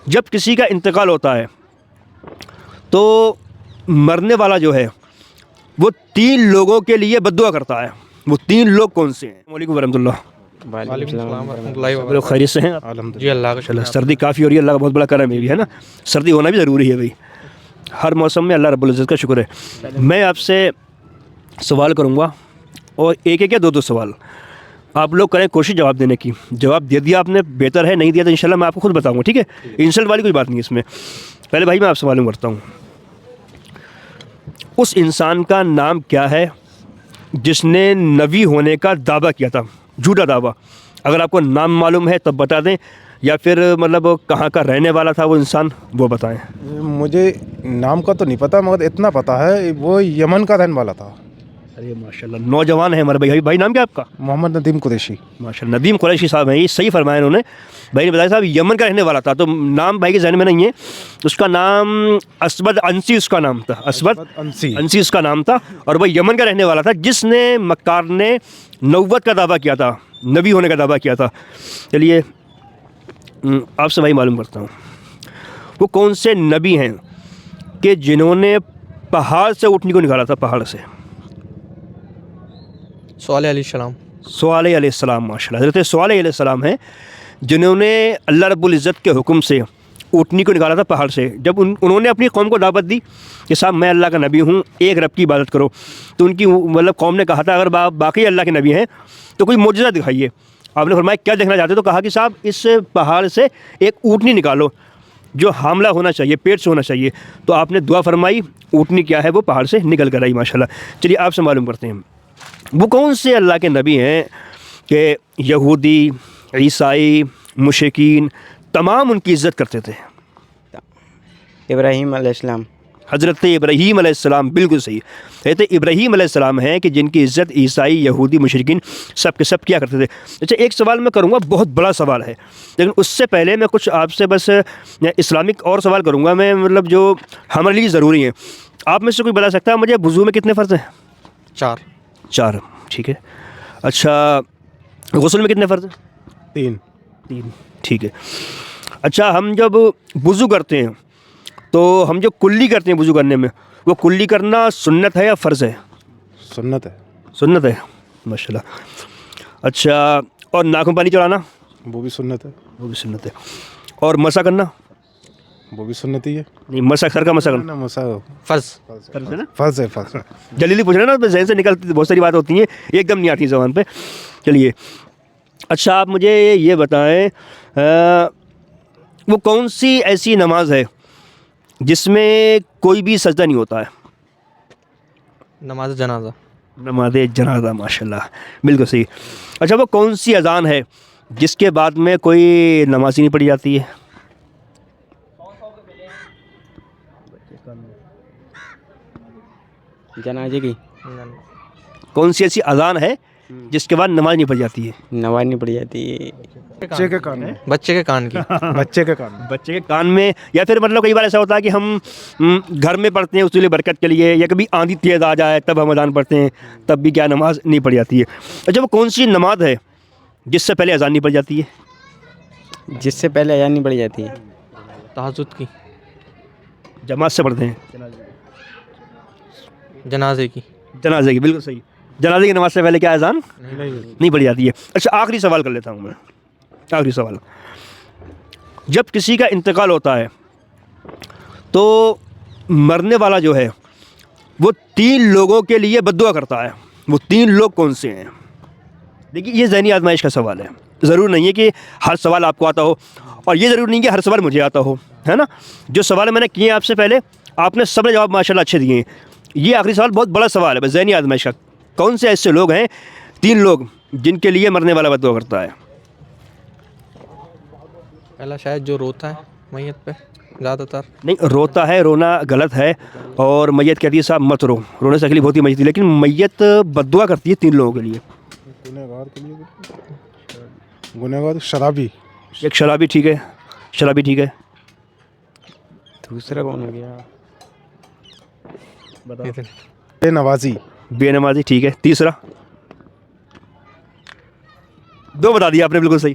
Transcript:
جب کسی کا انتقال ہوتا ہے تو مرنے والا جو ہے وہ 3 لوگوں کے لیے بد دعا کرتا ہے. وہ 3 لوگ کون سے ہیں؟ السلام علیکم ورحمۃ اللہ. وعلیکم السلام ورحمۃ اللہ آپ لوگ خیریت سے ہیں؟ جی اللہ کا چلو سردی کافی ہو رہی ہے, اللہ کا بہت بڑا کرم ہے بھی, ہے نا. سردی ہونا بھی ضروری ہے بھائی, ہر موسم میں اللہ رب العزت کا شکر ہے. میں آپ سے سوال کروں گا اور ایک ایک یا 2 سوال آپ لوگ کریں کوشش جواب دینے کی. جواب دے دیا آپ نے بہتر ہے, نہیں دیا تو انشاءاللہ میں آپ کو خود بتاؤں گا, ٹھیک ہے. انسلٹ والی کوئی بات نہیں اس میں. پہلے بھائی میں آپ سے معلوم کرتا ہوں, اس انسان کا نام کیا ہے جس نے نبی ہونے کا دعویٰ کیا تھا, جھوٹا دعویٰ؟ اگر آپ کو نام معلوم ہے تب بتا دیں, یا پھر مطلب کہاں کا رہنے والا تھا وہ انسان, وہ بتائیں. مجھے نام کا تو نہیں پتہ, مگر اتنا پتہ ہے وہ یمن کا رہنے والا تھا. ارے ماشاء اللہ, نوجوان ہے ہمارے بھائی. بھائی نام کیا آپ کا؟ محمد ندیم قریشی. ماشاء اللہ, ندیم قریشی صاحب ہیں, یہ صحیح فرمایا انہوں نے. بھائی نے بتایا صاحب یمن کا رہنے والا تھا, تو نام بھائی کے ذہن میں نہیں ہے. اس کا نام اسود انسی اس کا نام تھا, اسود انسی اس کا نام تھا, اور وہ یمن کا رہنے والا تھا جس نے مکار نے نبوت کا دعویٰ کیا تھا, نبی ہونے کا دعویٰ کیا تھا. چلیے آپ سے بھائی معلوم کرتا ہوں, وہ کون سے نبی ہیں کہ جنہوں نے پہاڑ سے اٹھنے کو نکالا تھا, پہاڑ سے؟ صالح علیہ السلام. صالح علیہ السلام. ماشاء اللہ, حضرت صالح علیہ السلام ہیں جنہوں نے اللہ رب العزت کے حکم سے اٹھنی کو نکالا تھا پہاڑ سے. جب انہوں نے اپنی قوم کو دعوت دی کہ صاحب میں اللہ کا نبی ہوں, ایک رب کی عبادت کرو, تو ان کی مطلب قوم نے کہا تھا اگر باقی اللہ کے نبی ہیں تو کوئی معجزہ دکھائیے. آپ نے فرمایا کیا دیکھنا چاہتے؟ تو کہا کہ صاحب اس پہاڑ سے ایک اونٹنی نکالو جو حاملہ ہونا چاہیے, پیٹ سے ہونا چاہیے. تو آپ نے دعا فرمائی, اونٹنی کیا ہے وہ پہاڑ سے نکل کر آئی. ماشاء اللہ. چلیے آپ سے معلوم کرتے ہیں, وہ کون سے اللہ کے نبی ہیں کہ یہودی, عیسائی, مشرکین تمام ان کی عزت کرتے تھے؟ ابراہیم علیہ السلام. حضرت ابراہیم علیہ السلام, بالکل صحیح. حضرت ابراہیم علیہ السلام ہیں کہ جن کی عزت عیسائی, یہودی, مشرکین سب کے سب کیا کرتے تھے. اچھا ایک سوال میں کروں گا, بہت بڑا سوال ہے, لیکن اس سے پہلے میں کچھ آپ سے بس اسلامک اور سوال کروں گا میں, مطلب جو ہمارے لیے ضروری ہیں. آپ میں سے کوئی بتا سکتا ہے مجھے وضو میں کتنے فرض ہیں؟ 4. ٹھیک ہے. اچھا غسل میں کتنے فرض ہیں؟ 3. ٹھیک ہے. اچھا ہم جب وضو کرتے ہیں تو ہم جو کلی کرتے ہیں وضو کرنے میں, وہ کلی کرنا سنت ہے یا فرض ہے؟ سنت ہے. سنت ہے. ماشاء اللہ. اچھا اور ناک میں پانی چڑھانا؟ وہ بھی سنت ہے. وہ بھی سنت ہے. اور مسح کرنا؟ وہ بھی سنت ہی ہے. نہیں, مسح سر کا مسح کرنا فرض ہے نا. فرض ہے. فرض جلدی پوچھ رہے نا, ذہن سے نکلتی بہت ساری بات ہوتی ہیں, ایک دم نہیں آتی زبان پہ. چلیے اچھا آپ مجھے یہ بتائیں, وہ کون سی ایسی نماز ہے جس میں کوئی بھی سجدہ نہیں ہوتا ہے؟ نماز جنازہ. نماز جنازہ. ماشاء اللہ, بالکل صحیح. اچھا وہ کون سی اذان ہے جس کے بعد میں کوئی نماز ہی نہیں پڑھی جاتی ہے؟ جنازے کی. کون سی ایسی اذان ہے جس کے بعد نماز نہیں پڑھی جاتی ہے؟ نماز نہیں پڑھی جاتی. بچے کے کان میں. بچے کے کان کی. بچے کے کان میں. بچے کے کان میں, یا پھر مطلب کئی بار ایسا ہوتا ہے کہ ہم گھر میں پڑھتے ہیں اس لیے برکت کے لیے, یا کبھی آندھی تیز آ جائے تب ہم اذان پڑھتے ہیں, تب بھی کیا نماز نہیں پڑھی جاتی ہے. اچھا وہ کون سی نماز ہے جس سے پہلے اذان نہیں پڑھی جاتی ہے؟ جس سے پہلے اذان نہیں پڑھی جاتی ہے. تہجد کی. جماعت سے پڑھتے ہیں. جنازے کی. جنازے کی, بالکل صحیح. جنازے کی نماز سے پہلے کیا اذان نہیں پڑھی جاتی ہے. اچھا آخری سوال کر لیتا ہوں میں, آخری سوال. جب کسی کا انتقال ہوتا ہے تو مرنے والا جو ہے وہ 3 لوگوں کے لیے بد دعا کرتا ہے. وہ 3 لوگ کون سے ہیں؟ دیکھیے یہ ذہنی آزمائش کا سوال ہے. ضرور نہیں ہے کہ ہر سوال آپ کو آتا ہو, اور یہ ضرور نہیں کہ ہر سوال مجھے آتا ہو, ہے نا. جو سوال میں نے کیے آپ سے پہلے آپ نے سب نے جواب ماشاء اللہ اچھے دیے ہیں. یہ آخری سوال بہت بڑا سوال ہے, بس ذہنی آزمائش کا. کون سے ایسے لوگ ہیں 3 لوگ جن کے لیے مرنے والا بد دعا کرتا ہے؟ پہلا شاید جو روتا ہے میت پہ زیادہ تر. نہیں, روتا ہے, رونا غلط ہے, اور میت کہتی ہے صاحب مت رو, رونے سے تکلیف ہوتی ہے میت, لیکن میت بد دعا کرتی ہے 3 لوگوں کے لیے. گنہگار کے لیے. گنہگار. شرابی. ایک شرابی. ٹھیک ہے, شرابی ٹھیک ہے. دوسرا کون ہو گیا؟ بے نوازی. بے نمازی. ٹھیک ہے. تیسرا 2 بتا دیا آپ نے, بالکل صحیح.